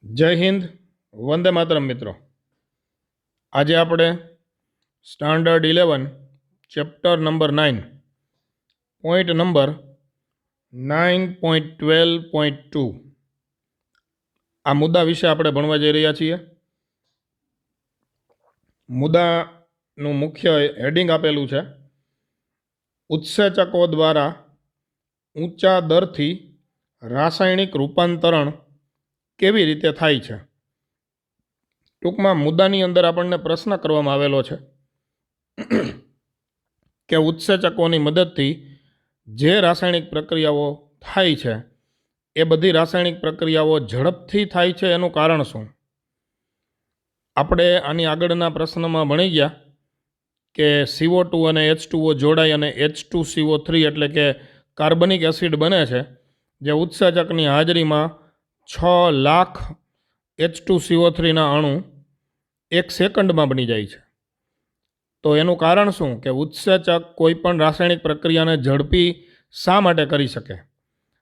જય હિન્દ, વંદે માતરમ મિત્રો. આજે આપણે standard 11 chapter number 9 point number 9.12.2 આ મુદ્દા વિશે આપણે ભણવા જઈ રહ્યા છીએ. મુદ્દાનું મુખ્ય હેડિંગ આપેલું છે, ઉત્સેચકો દ્વારા ઊંચા દરથી રાસાયણિક રૂપાંતરણ કેવી રીતે થાય છે. ટૂંકમાં મુદ્દાની અંદર આપણને પ્રશ્ન કરવામાં આવેલો છે કે ઉત્સેચકોની મદદથી જે રાસાયણિક પ્રક્રિયાઓ થાય છે એ બધી રાસાયણિક પ્રક્રિયાઓ ઝડપથી થાય છે, એનું કારણ શું? આપણે આની આગળના પ્રશ્નમાં ભણી ગયા કે CO2 અને H2O જોડાઈ અને H2CO3 એટલે કે કાર્બનિક એસિડ બને છે, જે ઉત્સેચકની હાજરીમાં 6 લાખ H2CO3ના અણુ 1 સેકન્ડમાં બની જાય છે. તો એનું કારણ શું કે ઉત્સેચક કોઈ પણ રાસાયણિક પ્રક્રિયાને ઝડપી શા માટે કરી શકે?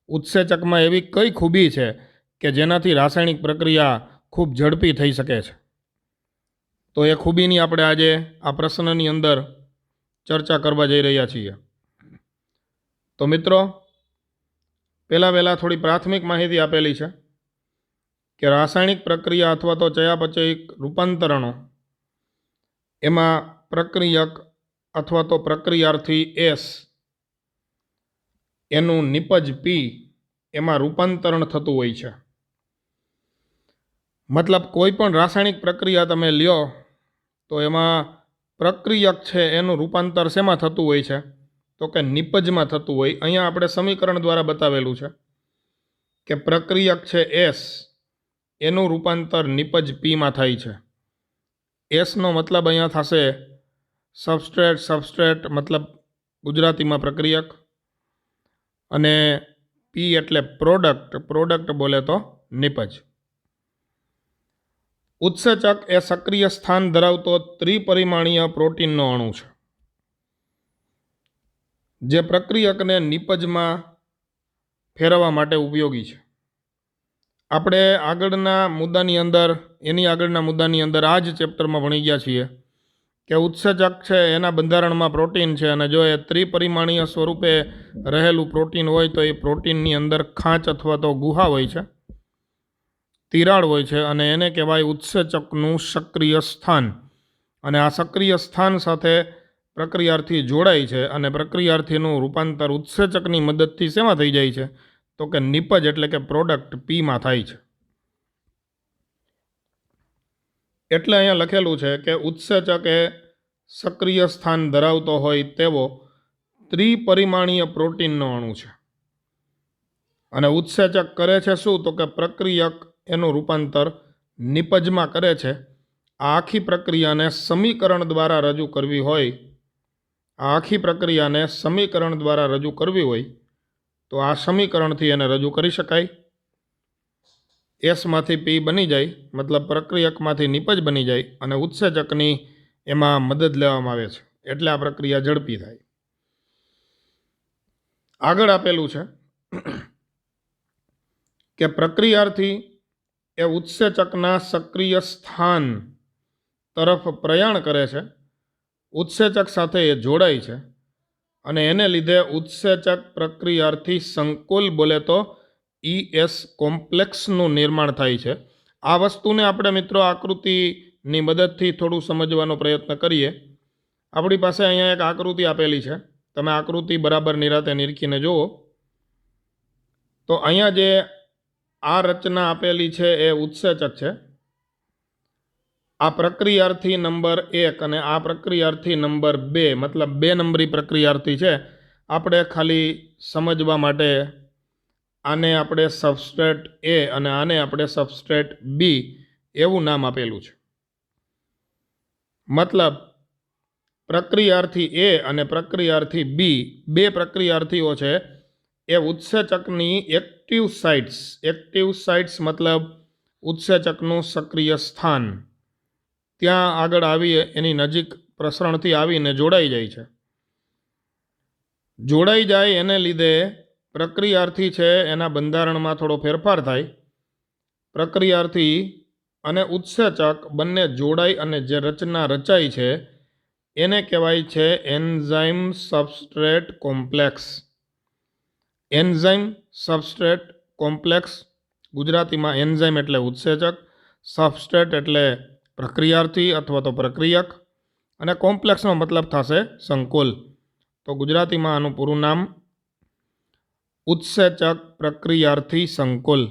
ઉત્સેચકમાં એવી કઈ ખૂબી છે કે જેનાથી રાસાયણિક પ્રક્રિયા ખૂબ ઝડપી થઈ શકે છે? તો એ ખૂબીની આપણે આજે આ પ્રશ્નની અંદર ચર્ચા કરવા જઈ રહ્યા છીએ. તો મિત્રો, પહેલાં થોડી પ્રાથમિક માહિતી આપેલી છે કે રાસાયણિક પ્રક્રિયા અથવા તો ચયાપચયિક રૂપાંતરણો એમાં પ્રક્રિયક અથવા તો પ્રક્રિયાર્થી S એનું નિપજ P એમાં રૂપાંતરણ થતું હોય છે. મતલબ કોઈ પણ રાસાયણિક પ્રક્રિયા તમે લ્યો તો એમાં પ્રક્રિયક છે એનું રૂપાંતર શેમાં થતું હોય છે? તો કે નિપજમાં થતું હોય. અહીંયા આપણે સમીકરણ દ્વારા બતાવેલું છે કે પ્રક્રિયક છે S એનું રૂપાંતર નિપજ Pમાં થાય છે. એસનો મતલબ અહીંયા થશે સબસ્ટ્રેટ મતલબ ગુજરાતીમાં પ્રક્રિયક, અને પી એટલે પ્રોડક્ટ બોલે તો નિપજ. ઉત્સેચક એ સક્રિય સ્થાન ધરાવતો ત્રિપરિમાણીય પ્રોટીનનો અણુ છે, જે પ્રક્રિયકને નિપજમાં ફેરવવા માટે ઉપયોગી છે. આપણે આગળના મુદ્દાની અંદર આ જ ચેપ્ટરમાં ભણી ગયા છીએ કે ઉત્સેચક છે એના બંધારણમાં પ્રોટીન છે, અને જો એ ત્રિપરિમાણીય સ્વરૂપે રહેલું પ્રોટીન હોય તો એ પ્રોટીનની અંદર ખાંચ અથવા તો ગુહા હોય છે, તિરાડ હોય છે, અને એને કહેવાય ઉત્સેચકનું સક્રિય સ્થાન. અને આ સક્રિય સ્થાન સાથે પ્રક્રિયાર્થી જોડાય છે અને પ્રક્રિયાર્થીનું રૂપાંતર ઉત્સેચકની મદદથી શેમાં થઈ જાય છે? તો કે નિપજ એટલે કે પ્રોડક્ટ Pમાં થાય છે. એટલે અહીંયા લખેલું છે કે ઉત્સેચક એ સક્રિય સ્થાન ધરાવતો હોય તેવો ત્રિપરિમાણીય પ્રોટીનનો અણુ છે, અને ઉત્સેચક કરે છે શું? તો કે પ્રક્રિયક એનું રૂપાંતર નિપજમાં કરે છે. આ આખી પ્રક્રિયાને સમીકરણ દ્વારા રજૂ કરવી હોય તો આ સમીકરણથી એને રજૂ કરી શકાય. એસમાંથી પી બની જાય, મતલબ પ્રક્રિયકમાંથી નિપજ બની જાય, અને ઉત્સેચકની એમાં મદદ લેવામાં આવે છે, એટલે આ પ્રક્રિયા ઝડપી થાય. આગળ આપેલું છે કે પ્રક્રિયાર્થી એ ઉત્સેચકના સક્રિય સ્થાન તરફ પ્રયાણ કરે છે, ઉત્સેચક સાથે એ જોડાય છે, અને એને લીધે ઉત્સેચક પ્રક્રિયાર્થી સંકુલ બોલે તો ES કોમ્પ્લેક્સનું નિર્માણ થાય છે. આ વસ્તુને આપણે મિત્રો આકૃતિની મદદથી થોડું સમજવાનો પ્રયત્ન કરીએ. આપણી પાસે અહીંયા એક આકૃતિ આપેલી છે, તમે આકૃતિ બરાબર નિરાતે નિરખીને જુઓ. તો અહીંયા જે આ રચના આપેલી છે એ ઉત્સેચક છે. આ પ્રક્રિયાર્થી નંબર 1 અને આ પ્રક્રિયાર્થી નંબર 2, મતલબ 2 નંબરી પ્રક્રિયાર્થી છે. આપણે ખાલી સમજવા માટે આને આપણે સબસ્ટ્રેટ A અને આને આપણે સબસ્ટ્રેટ B એવું નામ આપેલું છે. મતલબ પ્રક્રિયાર્થી A અને પ્રક્રિયાર્થી B, 2 પ્રક્રિયાર્થીઓ છે એ ઉત્સેચકની એક્ટિવ સાઇટ્સ મતલબ ઉત્સેચકનું સક્રિય સ્થાન ત્યાં આગળ આવી એની નજીક પ્રસરણથી આવીને જોડાઈ જાય છે. જોડાઈ જાય એને લીધે પ્રક્રિયાર્થી છે એના બંધારણમાં થોડો ફેરફાર થાય, પ્રક્રિયાર્થી અને ઉત્સેચક બંને જોડાઈ અને જે રચના રચાય છે એને કહેવાય છે enzyme substrate complex. Enzyme substrate complex, ગુજરાતીમાં એન્ઝાઇમ એટલે ઉત્સેચક, સબસ્ટ્રેટ એટલે પ્રક્રિયાર્થી અથવા તો પ્રક્રિયક, અને કોમ્પ્લેક્સનો મતલબ થશે સંકુલ. તો ગુજરાતીમાં આનું પૂરું નામ ઉત્સેચક પ્રક્રિયાર્થી સંકુલ.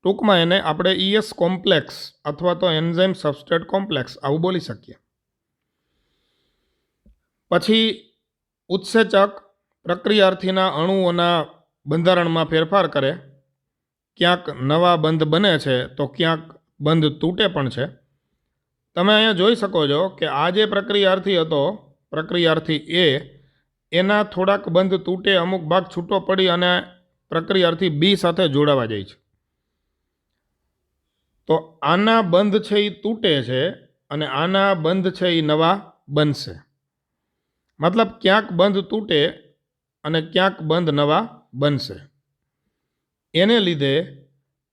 ટૂંકમાં એને આપણે ES કોમ્પ્લેક્સ અથવા તો એન્ઝાઇમ સબસ્ટ્રેટ કોમ્પ્લેક્સ આવું બોલી શકીએ. પછી ઉત્સેચક પ્રક્રિયાર્થીના અણુઓના બંધારણમાં ફેરફાર કરે. ક્યાંક નવા બંધ બને છે તો ક્યાંક બંધ તૂટે પણ છે. તમે અહીંયા જોઈ શકો છો કે આ જે પ્રક્રિયાર્થી હતો, પ્રક્રિયાર્થી એના થોડાક બંધ તૂટે, અમુક ભાગ છૂટો પડી અને પ્રક્રિયાર્થી બી સાથે જોડાવા જાય છે. તો આના બંધ છે એ તૂટે છે અને આના બંધ છે એ નવા બનશે. મતલબ ક્યાંક બંધ તૂટે અને ક્યાંક બંધ નવા બનશે. એને લીધે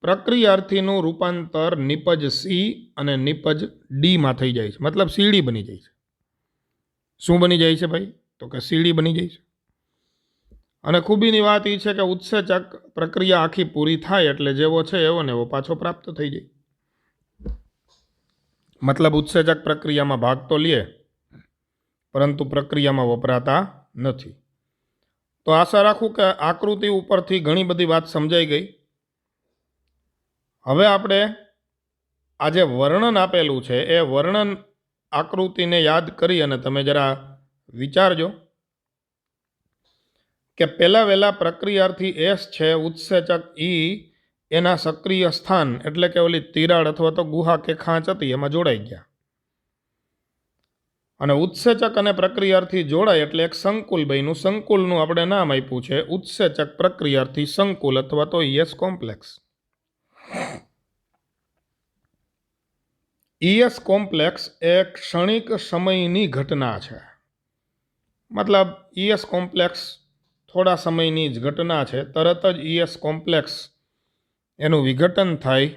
પ્રક્રિયાર્થીનું રૂપાંતર નિપજ સી અને નિપજ ડીમાં થઈ જાય છે. મતલબ સીડી બની જાય છે. શું બની જાય છે ભાઈ? તો કે સીડી બની જાય છે. અને ખૂબીની વાત એ છે કે ઉત્સેચક પ્રક્રિયા આખી પૂરી થાય એટલે જેવો છે એવો ને એવો પાછો પ્રાપ્ત થઈ જાય. મતલબ ઉત્સેચક પ્રક્રિયામાં ભાગ તો લે પરંતુ પ્રક્રિયામાં વપરાતા નથી. તો આશા રાખું કે આકૃતિ ઉપરથી ઘણી બધી વાત સમજાઈ ગઈ. હવે આપણે આ જે વર્ણન આપેલું છે એ વર્ણન આકૃતિને યાદ કરી અને તમે જરા વિચારજો કે પહેલાં વહેલા પ્રક્રિયાર્થી એસ છે, ઉત્સેચક ઈ એના સક્રિય સ્થાન એટલે કે ઓલી તિરાડ અથવા તો ગુહા કે ખાંચ હતી એમાં જોડાઈ ગયા. અને ઉત્સેચક અને પ્રક્રિયાર્થી જોડાય એટલે એક સંકુલ બન્યું. સંકુલનું આપણે નામ આપ્યું છે ઉત્સેચક પ્રક્રિયાર્થી સંકુલ અથવા તો ES કોમ્પ્લેક્સ. ES કોમ્પ્લેક્સ એ ક્ષણિક સમયની ઘટના છે. મતલબ ES કોમ્પ્લેક્સ થોડા સમયની જ ઘટના છે. તરત જ ES કોમ્પ્લેક્સ એનું વિઘટન થાય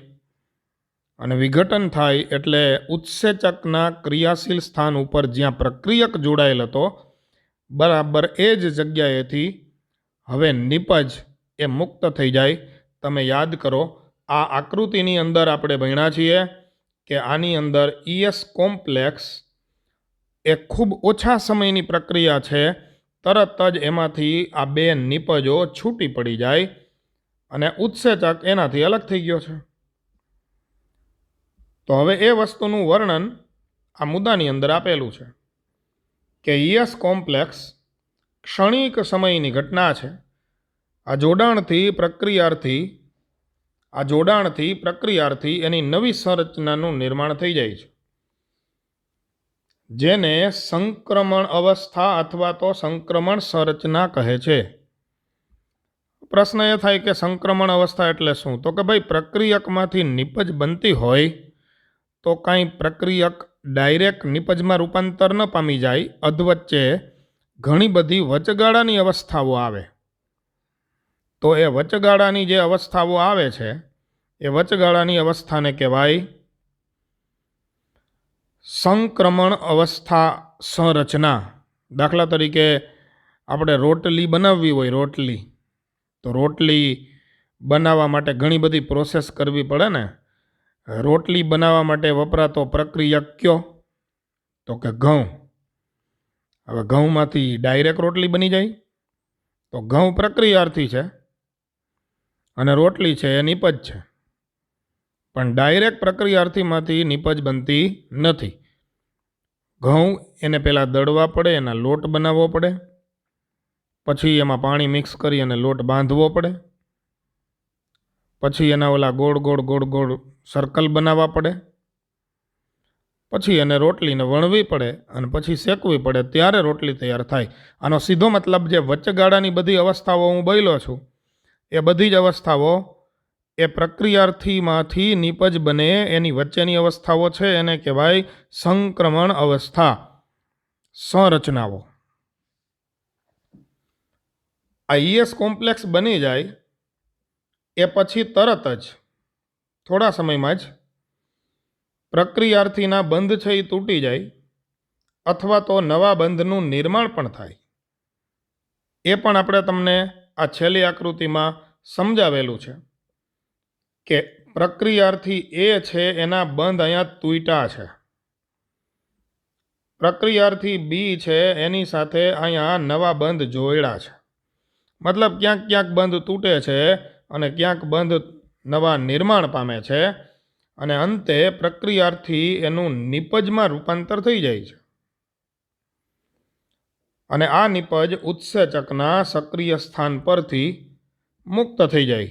અને વિઘટન થાય એટલે ઉત્સેચકના ક્રિયાશીલ સ્થાન ઉપર જ્યાં પ્રક્રિયક જોડાયેલ હતો બરાબર એ જ જગ્યાએથી હવે નિપજ એ મુક્ત થઈ જાય. તમે યાદ કરો આ આકૃતિની અંદર આપણે ભણ્યા છીએ કે આની અંદર ES કોમ્પ્લેક્સ એ ખૂબ ઓછા સમયની પ્રક્રિયા છે. તરત જ એમાંથી આ બે નિપજો છૂટી પડી જાય અને ઉત્સેચક એનાથી અલગ થઈ ગયો છે. તો હવે એ વસ્તુનું વર્ણન આ મુદ્દાની અંદર આપેલું છે કે ES કોમ્પ્લેક્સ ક્ષણિક સમયની ઘટના છે. આ જોડાણથી પ્રક્રિયાર્થી એની નવી સંરચનાનું નિર્માણ થઈ જાય છે જેને સંક્રમણ અવસ્થા અથવા તો સંક્રમણ સંરચના કહે છે. પ્રશ્ન એ થાય કે સંક્રમણ અવસ્થા એટલે શું? તો કે ભાઈ પ્રક્રિયકમાંથી નિપજ બનતી હોય તો કાંઈ પ્રક્રિયક ડાયરેક્ટ નિપજમાં રૂપાંતર ન પામી જાય. અધવચ્ચે ઘણી બધી વચગાળાની અવસ્થાઓ આવે. તો એ વચગાળાની જે અવસ્થાઓ આવે છે એ વચગાળાની અવસ્થાને કહેવાય સંક્રમણ અવસ્થા સંરચના. દાખલા તરીકે આપણે રોટલી બનાવવી હોય, તો રોટલી બનાવવા માટે ઘણી બધી પ્રોસેસ કરવી પડે ને. રોટલી બનાવવા માટે વપરાતો પ્રક્રિયક કયો? તો કે ઘઉં. હવે ઘઉંમાંથી ડાયરેક્ટ રોટલી બની જાય? તો ઘઉં પ્રક્રિયાર્થી છે અને રોટલી છે એ નિપજ છે. પણ ડાયરેક્ટ પ્રક્રિયાર્થીમાંથી નિપજ બનતી નથી. ઘઉં એને પહેલાં દળવા પડે, એના લોટ બનાવવો પડે, પછી એમાં પાણી મિક્સ કરી અને લોટ બાંધવો પડે, પછી એના ઓલા ગોળ ગોળ સર્કલ બનાવવા પડે, પછી એને રોટલીને વણવી પડે અને પછી શેકવી પડે, ત્યારે રોટલી તૈયાર થાય. આનો સીધો મતલબ જે વચગાળાની બધી અવસ્થાઓ હું બોલ્યો છું એ બધી જ અવસ્થાઓ એ પ્રક્રિયાર્થીમાંથી નિપજ બને એની વચ્ચેની અવસ્થાઓ છે. એને કહેવાય સંક્રમણ અવસ્થા સંરચનાઓ. આ ES કોમ્પ્લેક્સ બની જાય એ પછી તરત જ થોડા સમયમાં જ પ્રક્રિયાર્થીના બંધ છે એ તૂટી જાય અથવા તો નવા બંધનું નિર્માણ પણ થાય. એ પણ આપણે તમને આ છેલ્લી આકૃતિમાં સમજાવેલું છે કે પ્રક્રિયાર્થી એ છે એના બંધ અહીંયા તૂટ્યા છે. પ્રક્રિયાર્થી બી છે એની સાથે અહીંયા નવા બંધ જોડ્યા છે. મતલબ ક્યાંક ક્યાંક બંધ તૂટે છે અને ક્યાંક બંધ નવા નિર્માણ પામે છે અને અંતે પ્રક્રિયાર્થી એનું નિપજમાં રૂપાંતર થઈ જાય છે. અને આ નિપજ ઉત્સેચકના સક્રિય સ્થાન પરથી મુક્ત થઈ જાય.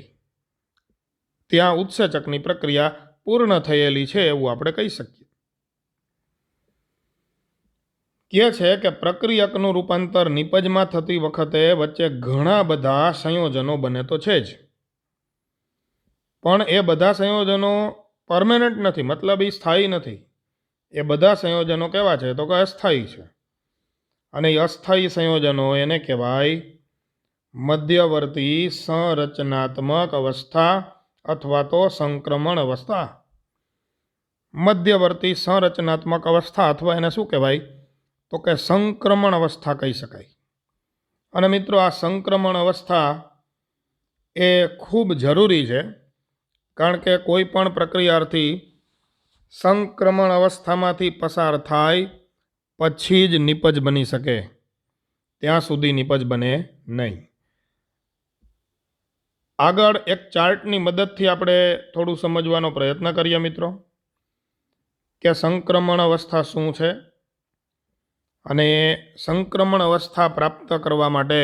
ત્યાં ઉત્સેચકની પ્રક્રિયા પૂર્ણ થયેલી છે એવું આપણે કહી શકીએ. કહે છે કે પ્રક્રિયકનું રૂપાંતર નિપજમાં થતી વખતે વચ્ચે ઘણા બધા સંયોજનો બને તો છે જ, પણ એ બધા સંયોજનો પરમેનન્ટ નથી, મતલબ એ સ્થાયી નથી. એ બધા સંયોજનો કેવા છે તો કે અસ્થાયી છે. અને એ અસ્થાયી સંયોજનો એને કહેવાય મધ્યવર્તી સંરચનાત્મક અવસ્થા અથવા તો સંક્રમણ અવસ્થા. મધ્યવર્તી સંરચનાત્મક અવસ્થા અથવા એને શું કહેવાય તો કે સંક્રમણ અવસ્થા કહી શકાય. અને મિત્રો આ સંક્રમણ અવસ્થા એ ખૂબ જરૂરી છે, કારણ કે કોઈ પણ પ્રક્રિયાર્થી સંક્રમણ અવસ્થામાંથી પસાર થાય પછી જ નિપજ બની શકે, ત્યાં સુધી નિપજ બને નહીં. આગળ એક ચાર્ટની મદદથી આપણે થોડું સમજવાનો પ્રયત્ન કરીએ મિત્રો કે સંક્રમણ અવસ્થા શું છે અને સંક્રમણ અવસ્થા પ્રાપ્ત કરવા માટે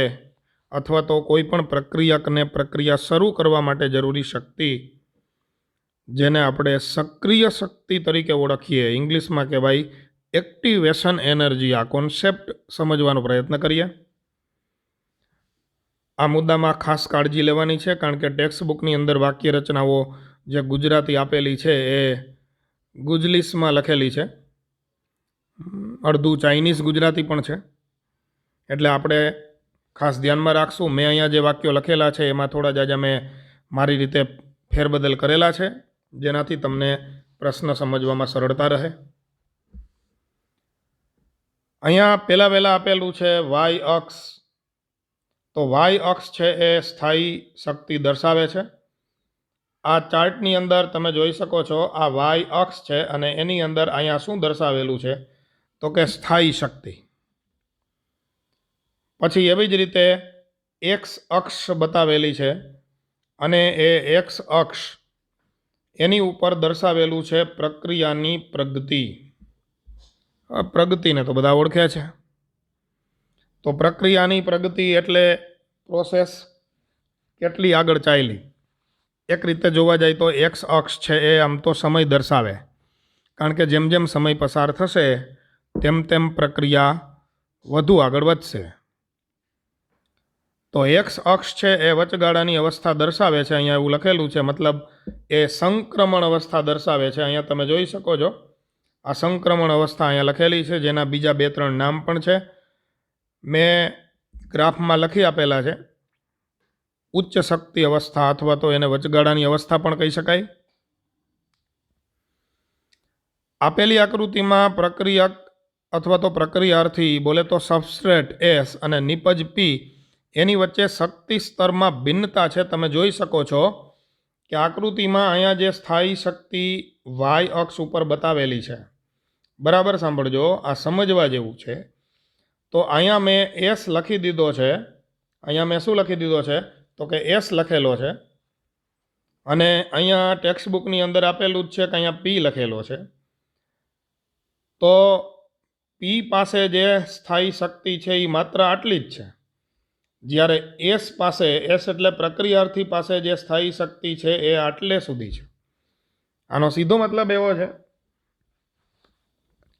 અથવા તો કોઈ પણ પ્રક્રિયકને પ્રક્રિયા શરૂ કરવા માટે જરૂરી શક્તિ, જેને આપણે સક્રિય શક્તિ તરીકે ઓળખીએ, ઇંગ્લિશમાં કહેવાય એક્ટિવેશન એનર્જી, આ કોન્સેપ્ટ સમજવાનો પ્રયત્ન કરીએ. આ મુદ્દામાં ખાસ કાળજી લેવાની છે, કારણ કે ટેક્સ્ટ બુકની અંદર વાક્ય રચનાઓ જે ગુજરાતી આપેલી છે એ ગુજલીસમાં લખેલી છે, અડધું ચાઇનીઝ ગુજરાતી પણ છે. એટલે આપણે ખાસ ધ્યાનમાં રાખશું. મેં અહીંયા જે વાક્યો લખેલા છે એમાં થોડા જાજા મેં મારી રીતે ફેરબદલ કરેલા છે, જેનાથી તમને પ્રશ્ન સમજવામાં સરળતા રહે. અહીંયા પહેલાં આપેલું છે વાય અક્ષ. તો વાય અક્ષ છે એ સ્થાયી શક્તિ દર્શાવે છે. આ ચાર્ટની અંદર તમે જોઈ શકો છો આ વાય અક્ષ છે અને એની અંદર અહીંયા શું દર્શાવેલું છે તો કે સ્થાયી શક્તિ. પછી એવી જ રીતે એક્સ અક્ષ બતાવેલી છે અને એ એક્સ અક્ષ એની ઉપર દર્શાવેલું છે પ્રક્રિયાની પ્રગતિ. પ્રગતિને તો બધા ઓળખે છે. તો પ્રક્રિયાની પ્રગતિ એટલે પ્રોસેસ કેટલી આગળ ચાલી. એક રીતે જોવા જાય તો એક્સ અક્ષ છે એ આમ તો સમય દર્શાવે, કારણ કે જેમ જેમ સમય પસાર થશે તેમ તેમ પ્રક્રિયા વધુ આગળ વધશે. તો એક્સ અક્ષ છે એ વચગાળાની અવસ્થા દર્શાવે છે. અહીંયા એવું લખેલું છે, મતલબ એ સંક્રમણ અવસ્થા દર્શાવે છે. અહીંયા તમે જોઈ શકો છો આ સંક્રમણ અવસ્થા અહીંયા લખેલી છે, જેના બીજા 2-3 નામ પણ છે. મેં ગ્રાફમાં લખી આપેલા છે. ઉચ્ચ શક્તિ અવસ્થા અથવા તો એને વચગાળાની અવસ્થા પણ કહી શકાય. આપેલી આકૃતિમાં પ્રક્રિયક અથવા તો પ્રક્રિયાર્થી બોલે તો સબસ્ટ્રેટ એસ અને નિપજ પી એની વચ્ચે શક્તિ સ્તરમાં ભિન્નતા છે. તમે જોઈ શકો છો કે આકૃતિમાં અહીંયા જે સ્થાયી શક્તિ વાય અક્ષ ઉપર બતાવેલી છે, બરાબર સાંભળજો, આ સમજવા જેવું છે. તો અહીંયા મેં એસ લખી દીધો છે. અહીંયા મેં શું લખી દીધો છે તો કે એસ લખેલો છે, અને અહીંયા ટેક્સ્ટ બુકની અંદર આપેલું જ છે કે અહીંયા પી લખેલો છે. તો પી પાસે જે સ્થાયી શક્તિ છે એ માત્ર આટલી જ છે, જ્યારે એસ પાસે, એસ એટલે પ્રક્રિયાર્થી પાસે જે સ્થાયી શક્તિ છે એ આટલે સુધી છે. આનો સીધો મતલબ એવો છે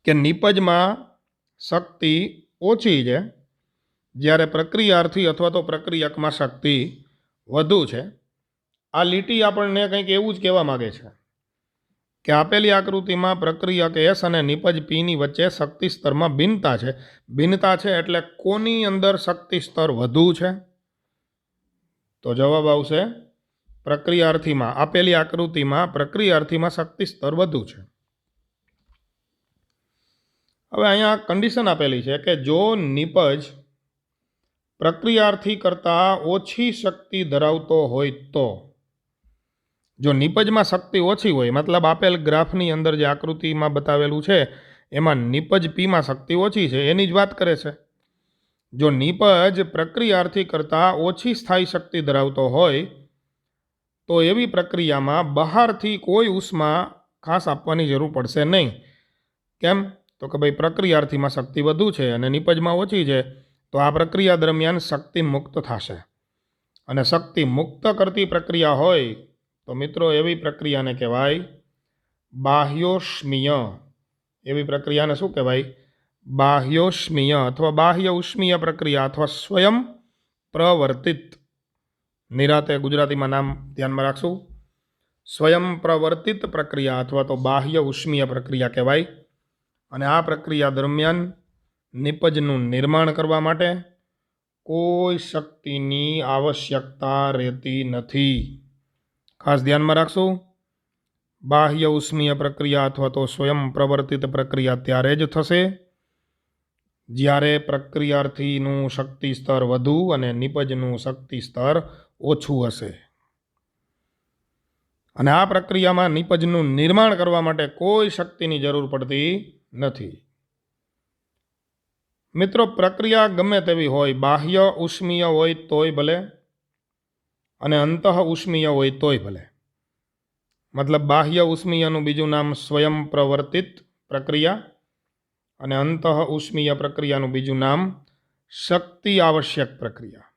કે નિપજમાં શક્તિ ઓછી છે, જ્યારે પ્રક્રિયાર્થી અથવા તો પ્રક્રિયકમાં શક્તિ વધુ છે. આ લીટી આપણને કંઈક એવું જ કહેવા માગે છે કે આપેલી આકૃતિમાં પ્રક્રિયક એસ અને નિપજ પીની વચ્ચે શક્તિ સ્તરમાં ભિન્નતા છે. ભિન્નતા છે એટલે કોની અંદર શક્તિ સ્તર વધુ છે? તો જવાબ આવશે પ્રક્રિયાર્થીમાં આપેલી આકૃતિમાં પ્રક્રિયાર્થીમાં શક્તિ સ્તર વધુ છે. હવે અહીંયા કન્ડિશન આપેલી છે કે જો નિપજ પ્રક્રિયાર્થી કરતાં ઓછી શક્તિ ધરાવતો હોય તો, જો નિપજમાં શક્તિ ઓછી હોય, મતલબ આપેલ ગ્રાફની અંદર જે આકૃતિમાં બતાવેલું છે એમાં નિપજ પીમાં શક્તિ ઓછી છે એની જ વાત કરે છે. જો નિપજ પ્રક્રિયાર્થી કરતાં ઓછી સ્થાયી શક્તિ ધરાવતો હોય તો એવી પ્રક્રિયામાં બહારથી કોઈ ઉષ્મા ખાસ આપવાની જરૂર પડશે નહીં. કેમ? તો કે ભાઈ પ્રક્રિયાર્થીમાં શક્તિ વધુ છે અને નિપજમાં ઓછી છે, તો આ પ્રક્રિયા દરમિયાન શક્તિ મુક્ત થશે. અને શક્તિ મુક્ત કરતી પ્રક્રિયા હોય તો મિત્રો એવી પ્રક્રિયાને કહેવાય બાહ્યોષ્મીય. એવી પ્રક્રિયાને શું કહેવાય? બાહ્યોષ્મીય અથવા બાહ્ય ઉષ્મીય પ્રક્રિયા અથવા સ્વયં પ્રવર્તિત. નિરાતે ગુજરાતીમાં નામ ધ્યાનમાં રાખશું. સ્વયં પ્રવર્તિત પ્રક્રિયા અથવા તો બાહ્ય ઉષ્મીય પ્રક્રિયા કહેવાય. અને આ પ્રક્રિયા દરમિયાન નિપજનું નિર્માણ કરવા માટે કોઈ શક્તિની આવશ્યકતા રહેતી નથી. ખાસ ધ્યાનમાં રાખશું. બાહ્ય ઉષ્મીય પ્રક્રિયા અથવા તો સ્વયં પ્રવર્તિત પ્રક્રિયા ત્યારે જ થશે જ્યારે પ્રક્રિયાર્થીનું શક્તિ સ્તર વધુ અને નિપજનું શક્તિ સ્તર ઓછું હશે. અને આ પ્રક્રિયામાં નિપજનું નિર્માણ કરવા માટે કોઈ શક્તિની જરૂર પડતી નથી. મિત્રો, પ્રક્રિયા ગમે તેવી હોય, બાહ્ય ઉષ્મીય હોય તોય ભલે અને અંતઃ ઉષ્મીય હોય તોય ભલે. મતલબ બાહ્ય ઉષ્મીયનું બીજું નામ સ્વયં પ્રવર્તિત પ્રક્રિયા અને અંતઃ ઉષ્મીય પ્રક્રિયાનું બીજું નામ શક્તિ આવશ્યક પ્રક્રિયા.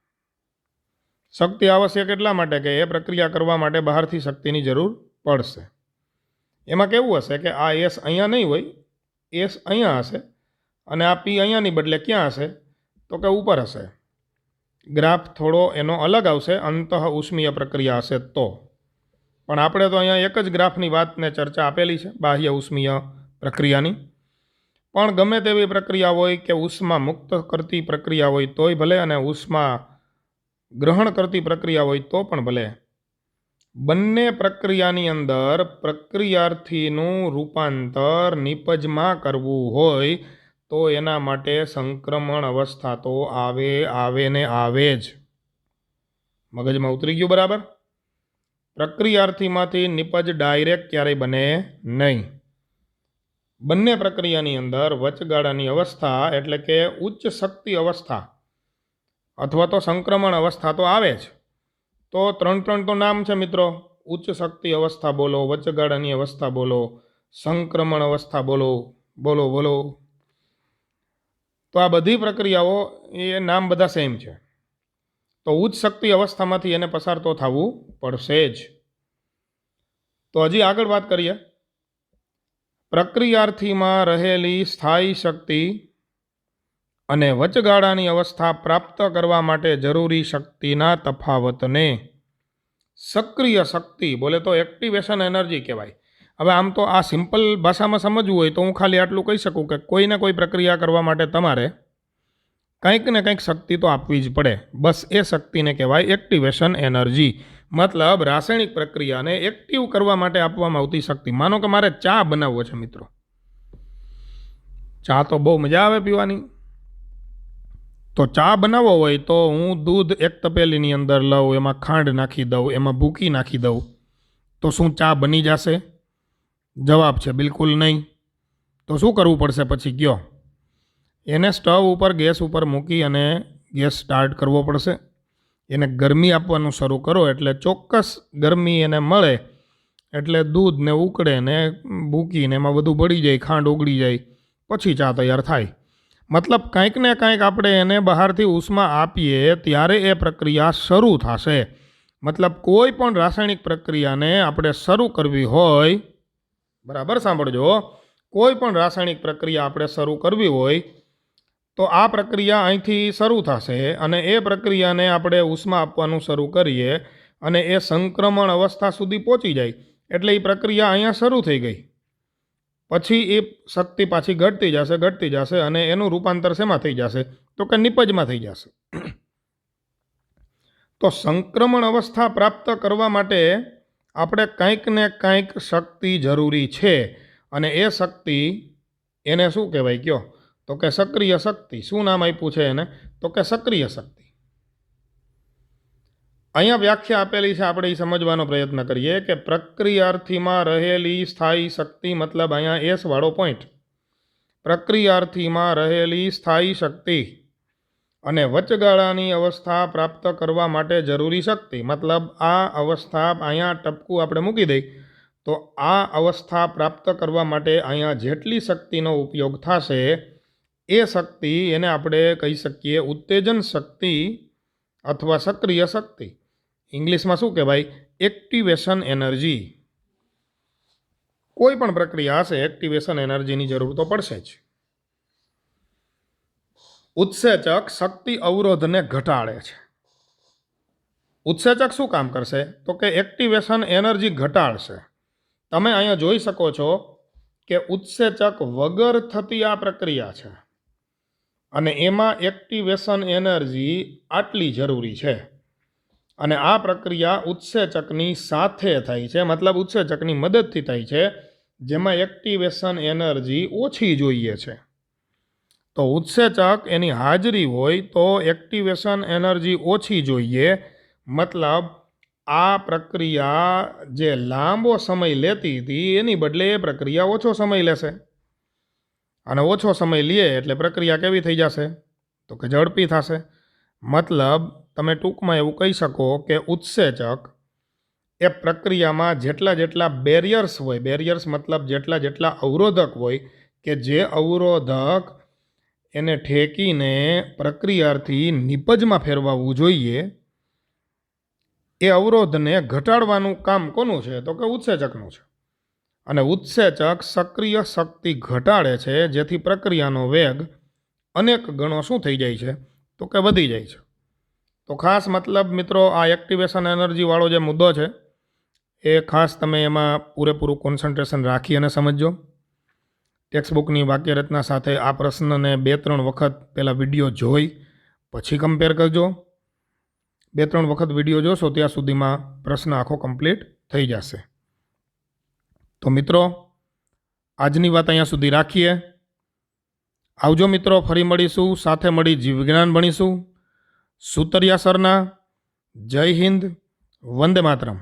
શક્તિ આવશ્યક એટલા માટે કે એ પ્રક્રિયા કરવા માટે બહારથી શક્તિની જરૂર પડશે. એમાં કેવું હશે કે આ એસ અહીંયા નહીં હોય, એસ અહીંયા હશે અને આ પી અહીંયાની બદલે ક્યાં હશે? તો કે ઉપર હશે. ગ્રાફ થોડો એનો અલગ આવશે અંતઃ ઉષ્મીય પ્રક્રિયા હશે તો. પણ આપણે તો અહીંયા એક જ ગ્રાફની વાતને ચર્ચા આપેલી છે બાહ્ય ઉષ્મીય પ્રક્રિયાની. પણ ગમે તેવી પ્રક્રિયા હોય કે ઉષ્મા મુક્ત કરતી પ્રક્રિયા હોય તોય ભલે અને ઉષ્મા ગ્રહણ કરતી પ્રક્રિયા હોય તો પણ ભલે, બંને પ્રક્રિયાની અંદર પ્રક્રિયાર્થીનું રૂપાંતર નિપજમાં કરવું હોય તો એના માટે સંક્રમણ અવસ્થા તો આવે ને આવે જ. મગજમાં ઉતરી ગયું બરાબર? પ્રક્રિયાર્થીમાંથી નિપજ ડાયરેક્ટ ક્યારેય બને નહીં. બંને પ્રક્રિયાની અંદર વચગાળાની અવસ્થા એટલે કે ઉચ્ચ શક્તિ અવસ્થા અથવા તો સંક્રમણ અવસ્થા તો આવે જ. તો ત્રણ તો નામ છે મિત્રો. ઉચ્ચ શક્તિ અવસ્થા બોલો, વચગાળાની અવસ્થા બોલો, સંક્રમણ અવસ્થા બોલો. તો આ બધી પ્રક્રિયાઓ એ નામ બધા સેમ છે. તો ઉચ્ચ શક્તિ અવસ્થામાંથી એને પસાર તો થવું પડશે જ. તો હજી આગળ વાત કરીએ. પ્રક્રિયાર્થીમાં રહેલી સ્થાયી શક્તિ અને વચગાળાની અવસ્થા પ્રાપ્ત કરવા માટે જરૂરી શક્તિના તફાવતને સક્રિય શક્તિ બોલે તો એક્ટિવેશન એનર્જી કહેવાય. હવે આમ તો આ સિમ્પલ ભાષામાં સમજવું હોય તો હું ખાલી આટલું કહી શકું કે કોઈને કોઈ પ્રક્રિયા કરવા માટે તમારે કંઈક ને કંઈક શક્તિ તો આપવી જ પડે. બસ એ શક્તિને કહેવાય એક્ટિવેશન એનર્જી. મતલબ રાસાયણિક પ્રક્રિયાને એક્ટિવ કરવા માટે આપવામાં આવતી શક્તિ. માનો કે મારે ચા બનાવવો છે મિત્રો. ચા તો બહુ મજા આવે પીવાની. તો ચા બનાવવો હોય તો હું દૂધ એક તપેલીની અંદર લઉં, એમાં ખાંડ નાખી દઉં, એમાં ભૂકી નાખી દઉં, તો શું ચા બની જશે? જવાબ છે બિલકુલ નહીં. તો શું કરવું પડશે પછી કયો? એને સ્ટવ ઉપર ગેસ ઉપર મૂકી અને ગેસ સ્ટાર્ટ કરવો પડશે. એને ગરમી આપવાનું શરૂ કરો એટલે ચોક્કસ ગરમી એને મળે એટલે દૂધ ને ઉકળે ને ભૂકીને એમાં બધું બળી જાય, ખાંડ ઓગળી જાય, પછી ચા તૈયાર થાય. મતલબ કંઈક ને કંઈક આપણે એને બહારથી ઉષ્મા આપીએ ત્યારે એ પ્રક્રિયા શરૂ થશે. મતલબ કોઈ પણ રાસાયણિક પ્રક્રિયાને આપણે શરૂ કરવી હોય, બરાબર સાંભળજો, કોઈ પણ રાસાયણિક પ્રક્રિયા આપણે શરૂ કરવી હોય તો આ પ્રક્રિયા અહીંથી શરૂ થશે અને એ પ્રક્રિયાને આપણે ઉષ્મા આપવાનું શરૂ કરીએ અને એ સંક્રમણ અવસ્થા સુધી પહોંચી જાય એટલે એ પ્રક્રિયા અહીંયા શરૂ થઈ ગઈ. પછી એ શક્તિ પાછી ઘટતી જશે અને એનું રૂપાંતર શેમાં થઈ જશે? તો કે નિપજમાં થઈ જશે. તો સંક્રમણ અવસ્થા પ્રાપ્ત કરવા માટે આપણે કંઈક ને કંઈક શક્તિ જરૂરી છે, અને એ શક્તિ એને શું કહેવાય કયો? તો કે સક્રિય શક્તિ. શું નામ આપ્યું છે એને? તો કે સક્રિય શક્તિ. અહીંયા વ્યાખ્યા આપેલી છે, આપણે એ સમજવાનો પ્રયત્ન કરીએ કે પ્રક્રિયાર્થીમાં રહેલી સ્થાયી શક્તિ, મતલબ અહીંયા એસ વાળો પોઈન્ટ, પ્રક્રિયાર્થીમાં રહેલી સ્થાયી શક્તિ અને વચગાળાની અવસ્થા પ્રાપ્ત કરવા માટે જરૂરી શક્તિ, મતલબ આ અવસ્થા અહીંયા ટપકું આપણે મૂકી દઈ તો આ અવસ્થા પ્રાપ્ત કરવા માટે અહીંયા જેટલી શક્તિનો ઉપયોગ થશે એ શક્તિ એને આપણે કહી શકીએ ઉત્તેજન શક્તિ અથવા સક્રિય શક્તિ. ઇંગ્લિશમાં શું કહેવાય? Activation energy. કોઈ પણ પ્રક્રિયા હશે એક્ટિવેશન એનર્જીની જરૂર તો પડશે જ. ઉત્સેચક શક્તિ અવરોધને ઘટાડે છે. ઉત્સેચક શું કામ કરશે? તો કે એક્ટિવેશન એનર્જી ઘટાડશે. તમે અહીંયા જોઈ શકો છો કે ઉત્સેચક વગર થતી આ પ્રક્રિયા છે અને એમાં એક્ટિવેશન એનર્જી આટલી જરૂરી છે, અને આ પ્રક્રિયા ઉત્સેચકની સાથે થાય છે, મતલબ ઉત્સેચકની મદદથી થાય છે, જેમાં એક્ટિવેશન એનર્જી ઓછી જોઈએ છે. તો ઉત્સેચક એની હાજરી હોય તો એક્ટિવેશન એનર્જી ઓછી જોઈએ, મતલબ આ પ્રક્રિયા જે લાંબો સમય લેતી હતી એની બદલે એ પ્રક્રિયા ઓછો સમય લેશે, અને ઓછો સમય લે એટલે પ્રક્રિયા કેવી થઈ જશે? તો કે ઝડપી થશે. મતલબ તમે ટૂંકમાં એવું કહી શકો કે ઉત્સેચક એ પ્રક્રિયામાં જેટલા બેરિયર્સ હોય, બેરિયર્સ મતલબ જેટલા અવરોધક હોય કે જે અવરોધક એને ઠેકીને પ્રક્રિયાથી નિપજમાં ફેરવવું જોઈએ, એ અવરોધને ઘટાડવાનું કામ કોનું છે? તો કે ઉત્સેચકનું છે. અને ઉત્સેચક સક્રિય શક્તિ ઘટાડે છે, જેથી પ્રક્રિયાનો વેગ અનેક ગણો શું થઈ જાય છે? તો કે વધી જાય છે. તો ખાસ મતલબ મિત્રો આ એક્ટિવેશન એનર્જીવાળો જે મુદ્દો છે એ ખાસ તમે એમાં પૂરેપૂરું કોન્સન્ટ્રેશન રાખી અને સમજજો. ટેક્સ્ટબુકની વાક્યરચના સાથે આ પ્રશ્નને 2-3 વખત પહેલાં વિડીયો જોઈ પછી કમ્પેર કરજો. 2-3 વખત વિડીયો જોશો ત્યાં સુધીમાં પ્રશ્ન આખો કમ્પ્લીટ થઈ જશે. તો મિત્રો આજની વાત અહીંયા સુધી રાખીએ. આવજો મિત્રો, ફરી મળીશું, સાથે મળી જીવ વિજ્ઞાન ભણીશું. સુતરિયા સરના. જય હિન્દ, વંદે માતરમ.